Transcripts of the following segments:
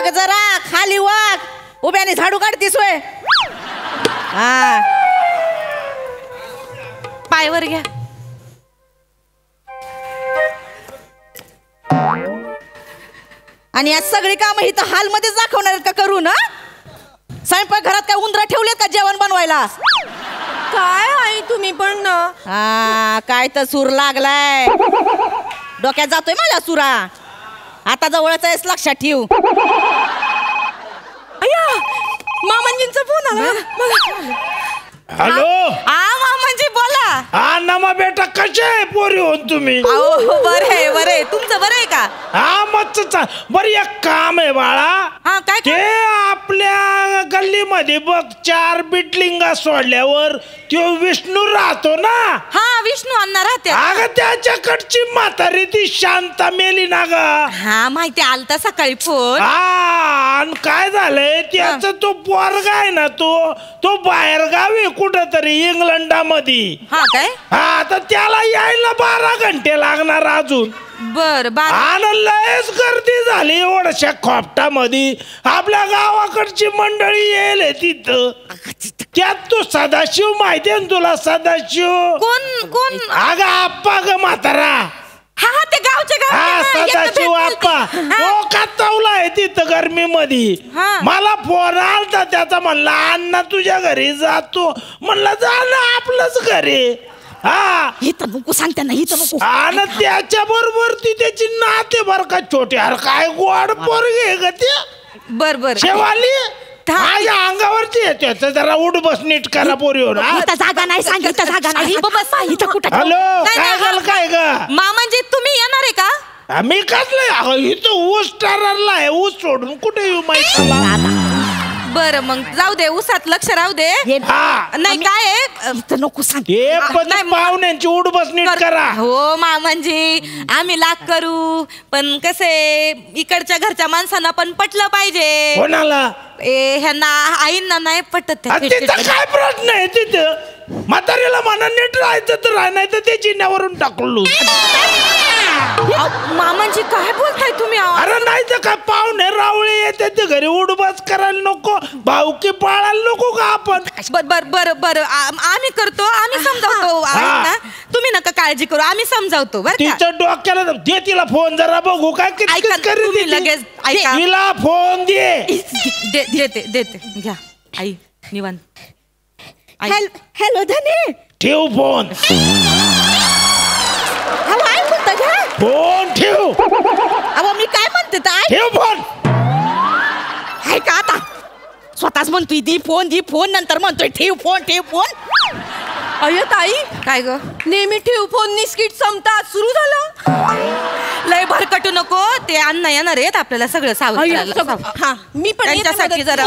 बघ जरा खाली वाघ उभ्याने झाडू काढतीस वय. हा पायवर घ्या. आणि आज सगळी कामं इथं हॉलमध्येच दाखवणार आहेत का करून? स्वयंपाक घरात काय उंदरा ठेवलेत का जेवण बनवायला? काय आई तुम्ही पण? हा काय तर सूर लागलाय डोक्यात जातोय माझ्या सुरा. आता जवळच आहेस लक्षात ठेव. अय्या मामांजींचा फोन आला. हॅलो मामांजी बोला. हा नमा बेटा कसे आहे पोरी होऊन तुम्ही? अहो बरे बरे तुमचं बरं आहे का? हा मस्त बरं एक काम आहे बाळा. हा काय ते आपल्या गल्लीमध्ये बघ 4 बिल्डिंगा सोडल्यावर तो विष्णू राहतो ना. हा विष्णू अण्णा राहते. अगं त्याच्याकडची म्हातारी ती शांता मेली ना ग. हा माहिती आलता सकाळी फोन. हा आणि काय झालंय त्याचा तो पोरगा आहे ना तो बाहेर गावी कुठंतरी इंग्लंडामध्ये. हा काय? हा तर त्याला यायला 12 घंटे लागणार अजून. बर लयच गर्दी झाली एवढ्याशा खोपटामध्ये. आपल्या गावाकडची मंडळी येईल तिथं. त्यात तो सदाशिव माहितीये ना तुला? सदाशिव कोण कोण? अगं आप्पा ग म्हातारा. हा हा ते गावचे हा सदाशिव आप्पा तो कातवला आहे तिथं गर्मीमध्ये. मला फोन आलता त्याचा. म्हणला अण्णा तुझ्या घरी जातो. म्हणलं झालं आपलंच घरी. हा इथं नको सांगते ना इथं नको. आणि त्याच्या बरोबर ती त्याची नाते बर का छोटे. अरे काय गोड पोरगी आहे ग ते. बर बर शेवाली माझ्या अंगावरती येते. जरा उठ बस नीट करा पोरी हो. इथं जागा नाही सांगितलं जागा नाही. इथं कुठं? हॅलो काय झालं काय ग? मामांजी तुम्ही येणार आहे का? मी कसलं इथं ऊस टारला आहे. ऊस सोडून कुठे येऊ माहिती? बर मग जाऊ दे ऊसात लक्ष राहू दे. नाही काय नको सांग. पाहुण्यांची उठ बस नीट करा. हो मामांजी आम्ही लाख करू पण कसे इकडच्या घरच्या माणसांना पण पटलं पाहिजे. कोणाला? ह्यांना आईंना नाही पटत. काय प्रश्न आहे तिथं? म्हातारीला म्हणा नीट राहायचं तर राह नाही तर ते जिन्यावरून टाकलो. मामांजी काय बोलताय तुम्ही? अरे नाही तर काय पाहुणे रावळे येते ते घरी उडबस करायला नको. भाऊकी पाळायला नको का आपण? बर बर बर आम्ही करतो. आम्ही समजावतो आईंना. तुम्ही नका काळजी करू आम्ही समजावतो. बरं तिचं डोक्याला दे तिला फोन जरा बघू काय किती लगेच तिला फोन दे. देते देते घ्या आई निवांत. हॅलो धनी ठेव फोन. फोन ठेव. अहो मी काय म्हणते ठेव फोन. आहे का आता स्वतःच म्हणतोय दी फोन नंतर म्हणतोय ठेव फोन. अय्यो ताई काय ग नेहमी ठेव फोन निस्किट संपतात सुरू झालं. लय भरकटू नको. ते अण्णा येणार आहेत आपल्याला सगळं सावध. हा मी पण त्यांच्यासाठी जरा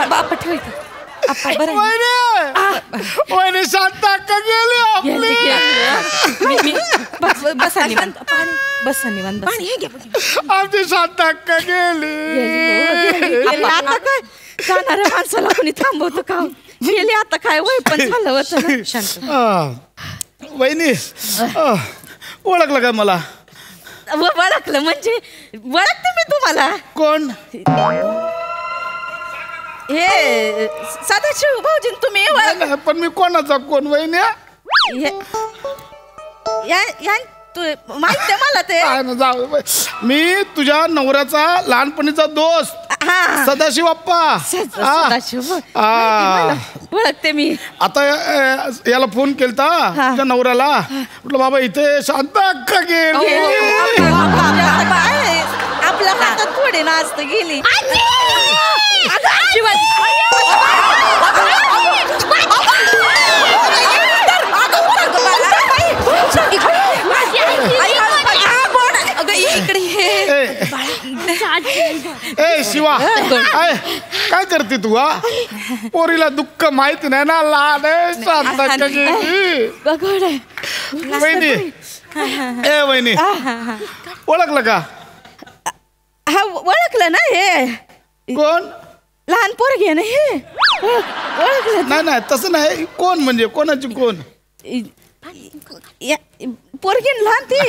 बाप ठेवायचं. शांता का गेली बसा निवांत. बसा निवांत. आमची शांता का गेली. आता काय जाणाऱ्या माणसाला कोणी थांबवतो का? गेली आता काय वय पण झालं होतं. शांत वहिनी ओळखलं का मला? ओळखलं म्हणजे ओळखते मी तुम्हाला. कोण? हे सदाशिव भाऊजी तुम्ही. पण मी कोणाचा कोण वहिनी? माहिती मला ते. मी तुझ्या नवऱ्याचा लहानपणीचा दोस्त सदाशिव आप्पा. सदाशिव ओळखते मी. आता याला फोन केलता तुझ्या नवऱ्याला. म्हटलं बाबा इथे शांत अक्का गेली. आपल्या हातात थोडे नाचत गेली. ए शिवा काय करते तू? पोरीला दुःख माहिती नाही ना. लहान वहिनी ए वहिनी ओळखलं का? हा ओळखलं ना. हे कोण? लहान पोरगी ना हे. ओळखलं नाही तसं नाही. कोण म्हणजे कोणाची कोण? पोरगी लहान ती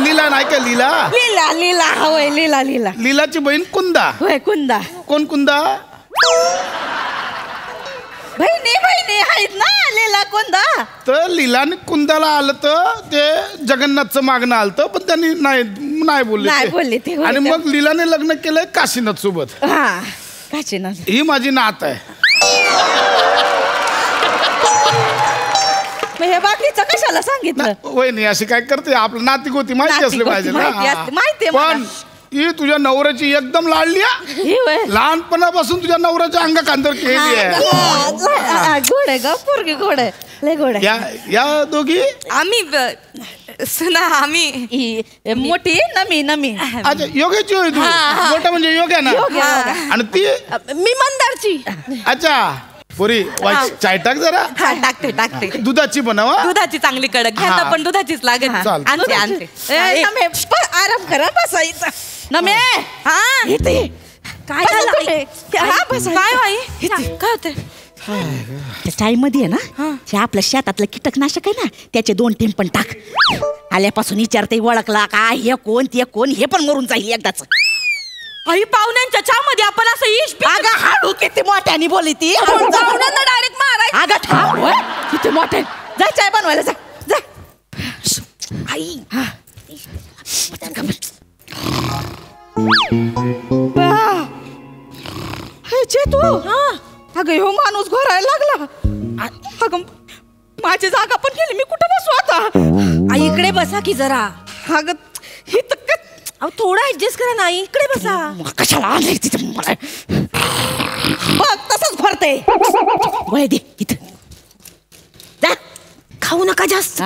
लीला नाही का लीला लीला लीला होय लीला लीला लीलाची बहीण कुंदा होय कुंदा कोण कुंदा बहिणी बहिणी आहेत ना लीला कुंदा तर लीलाने कुंदाला आलं तर ते जगन्नाथचं मागणं आलं पण त्यांनी नाही नाही बोलले बोलले ते आणि मग लीलाने लग्न केलंय काशीनाथ सोबत हा काशीनाथ ही माझी नात आहे मग हे बाकीचं कशाला सांगितलं होय नाही अशी काय करते आपलं नातिक होती माहिती असली पाहिजे माहिती पण ही तुझ्या नवऱ्याची एकदम लाडली आहे लहानपणापासून तुझ्या नवऱ्याच्या अंगा खांद्यावर केली आहे गोड आहे ग पोरगी गोड आहे लय गोड आहे या दोघी आम्ही सुना आम्ही मोठी नमी नमी अच्छा योग्याची होय तू मोठा म्हणजे योग्य ना आणि ती मी मंदारची अच्छा पुरी चाय टाक जरा टाकते टाकते दुधाची बनवा दुधाची चांगली कडक घ्या पण दुधाचीच लागेल आणते आणते आराम करा बसायचा नमे हा इथे काय झालं काय बाई काय होते चाळीमध्ये आहे ना हे आपल्या शेतातलं कीटकनाशक आहे ना त्याचे 2 थेंब पण टाक आल्यापासून विचारते ओळखला का हे कोण ते कोण हे पण मरून जाईल एकदाच आई पाहुण्यांच्या चहामध्ये आपण असं इश अगं हाडू किती मोठ्याने बोली ती पाहुण्यांना डायरेक्ट मारायचं अगं थांब किती मोठे जा चाय बनवायला जा जा आई तू अगं ह्यो माणूस घोरायला लागला अगं माझी जागा पण गेली मी कुठं बसू आता आई इकडे बसा की जरा अगं ही तर अहो थोडा ऍडजस्ट करा ना इकडे बसा कशाला आणलंय तिथे मला बघ तसंच भरते वळ दे इथं जा खाऊ नका जास्त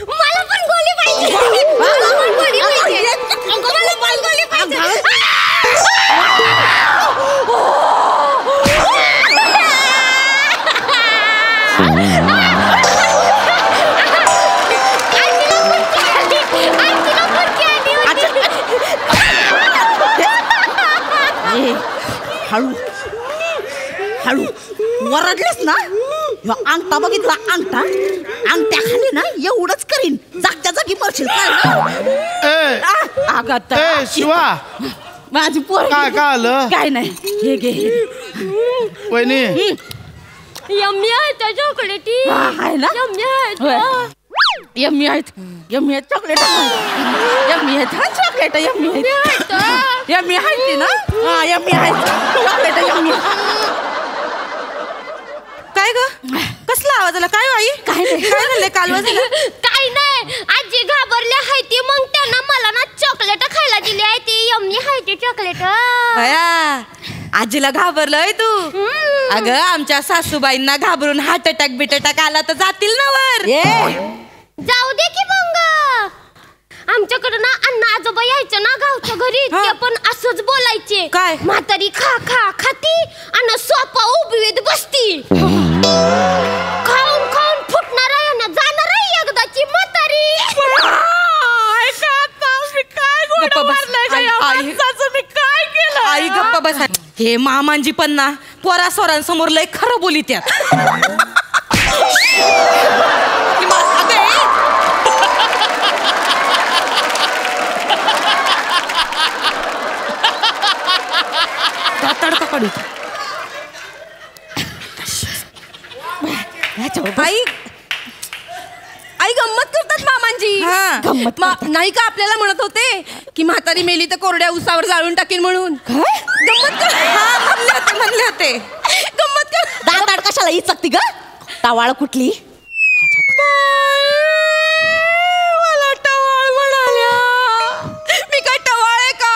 मला पण गोळी पाहिजे मला पण गोळी पाहिजे मला पण गोळी पाहिजे हळू हळू वरडलेस ना अंगठा बघितला अंगठा अंगठ्या खाली ना एवढंच करीन जागच्या जागी मरशील शिवा माझी पोर काय आलं काय नाही हे घे वहिनी यम्मी आहेत चॉकलेटी आहे ना यम्मी आहेत यम्मी आहेत चॉकलेट यम्मी आहेत हा चॉकलेट यम्मी आहेत ना हा यम्मी आहेत चॉकलेट यम्मी काय ग कसला आवाज आला काय आई काय झालं काल वाजलं काय नाही आजी घाबरले आहे ती मग त्यांना मला ना चॉकलेट खायला दिली आहे ती यम्मी आहे ती चॉकलेट बया आजीला घाबरलंय तू अगं आमच्या सासूबाईंना घाबरून हार्ट अटॅक बिटॅक आला तर जातील ना वर जाऊ दे की मग आमच्याकडे ना अण्णा आजोबा यायचे ना गावच्या घरी ते पण असंच बोलायचे काय म्हातारी खा खा खाती आणि सोपा उभीत बसती खाऊन खाऊन फुटणार आहे ना जाणार आहे एकदाची म्हातारी आई गप्पा बस हे मामांजी पण ना पोरा सोरांसमोर लय खरं बोली त्यात तडका काढू आई आई गंमत करतात मामांजी नाही का आपल्याला म्हणत होते की म्हातारी मेली तर कोरड्या उसावर जाळून टाकीन म्हणून गंमत म्हणले होते गंमत कर दाड कशाला इचकती ग टावाळ कुठली मला टवाळ म्हणाल्या मी काय टवाळ आहे का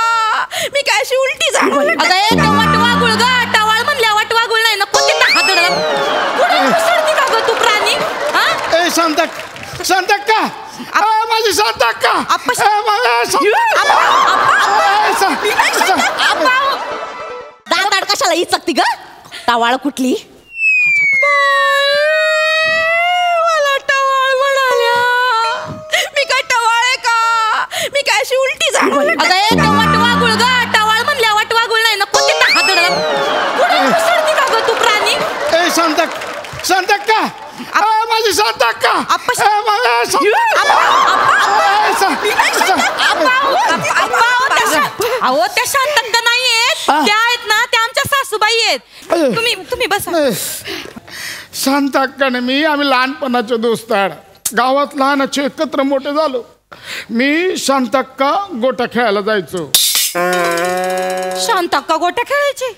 मी काय अशी उलटी झाड वाटवागुळ ग टवाळ म्हणल्या वाटवागुळ नाही ना कोणती हादर का ग तू प्राणी शांत का माझी शांत का दाड कशाला इचकती ग टावाळ कुठली मला टवाळ म्हणाल्या मी काय टवाळ आहे का मी काय अशी उलटी झाड वाटवागुळ ग टवाळ म्हणल्या वाटवागुळ नाही ना कोणती हादर का ग तू प्राणी शांत शांताक्का अहो त्या शांतक्का नाही आहेत, त्या आहेत ना, त्या आमच्या सासूबाई आहेत. तुम्ही बसा. शांताक्काने मी आम्ही लहानपणाचे दोस्त आहे, गावात लहानाचे एकत्र मोठे झालो. मी शांताक्का गोट्या खेळायला जायचो. शांताक्का गोट्या खेळायची?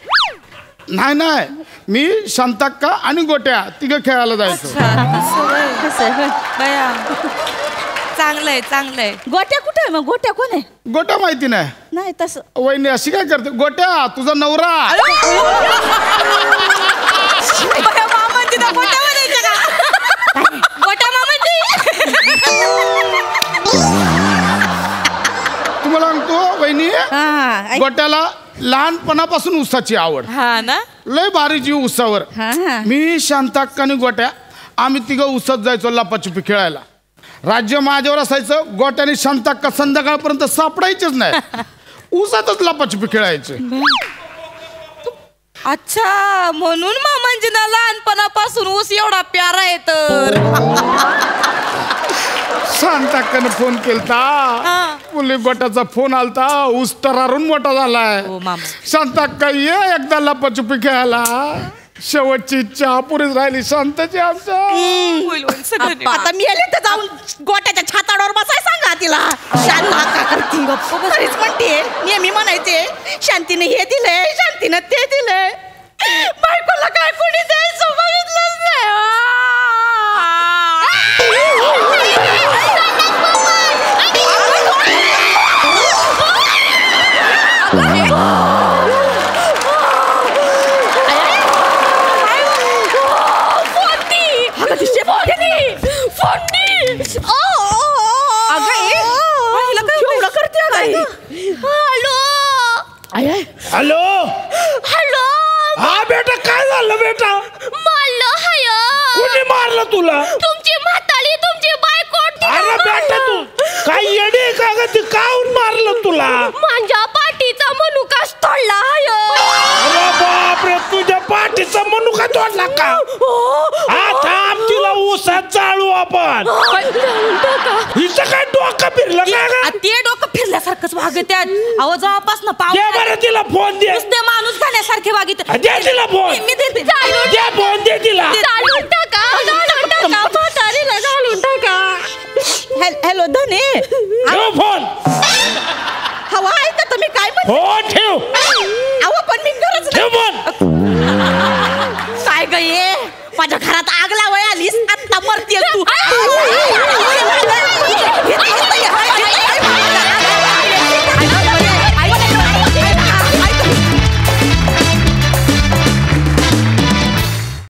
नाही, मी शांताक्का आणि गोट्या तिघं खेळायला जायचो. चांगलंय चांगलंय. गोट्या कुठे आहे मग? गोट्या कोण आहे? गोट्या माहिती नाही? नाही तसं. वहिनी अशी काय करते? गोट्या तुझा नवरा. मामांची ना गोट्या म्हणायच्या का? गोट्या मामांची. तुम्हाला सांगतो वहिनी, गोट्याला लहानपणापासून ऊसाची आवड. हा ना, लय भारी जीव ऊसावर. मी शांताक्का आणि गोट्या आम्ही तिघं ऊसात जायचो लपाछुपी खेळायला. राज्य माझ्यावर असायचं. गोट्याने शांताक्का संध्याकाळपर्यंत सापडायचेच नाही. ऊसातच लपाछुपी खेळायचे. अच्छा, म्हणून मामांजीना लहानपणापासून ऊस एवढा प्यारा आहे. तर शांताक्काने फोन केलता, मुली गोट्याचा फोन आलता, ऊस तरारून मोठा झालाय. शांताक्का ये एकदा लपाछुपी खेळायला. शेवटची इच्छा पुरीच राहिली शांताची आमच्या. आता मी आले तर जाऊन गोट्याच्या छाताडावर बसाय सांगा तिला. शांता करती गप्पच म्हणते. नेहमी म्हणायचे शांतीने हे दिलंय, शांतीने ते दिलंय. बायकोला काय कोणी द्यायचं बघितलंच नाही. Hello hello. हा बेटा, काय झालं बेटा? मारलं हाय. कोणी मारलं तुला? तुमची म्हातारी, तुमची बायको. अरे बेटा, तू काय येडे का ग? ती काहून मारलं तुला? माझ्या पाठीचा मनुकाच तोडला हाय. अरे बापरे, तुझ्या पाठीचा मनुका तोडला का? हा थांब, तिला ऊसात जाळू आपण. हिचं काय डोकं फिरलं का? ते डोकं फिरल्यासारखंच वागत्यात. अहो जेव्हापासून दे बरं तिला फोन दे. नुसते माणूस खाण्यासारखे वागित. दे तिला फोन. मी देते. दे फोन, दे तिला. घालून टाका, म्हातारीला घालून टाका. हॅलो धने, ठेव फोन. हवा आहे का? तुम्ही काय म्हणता? हो ठेव. अहो पण मी गरज ठेव फोन. काय ग ये? माझ्या घरात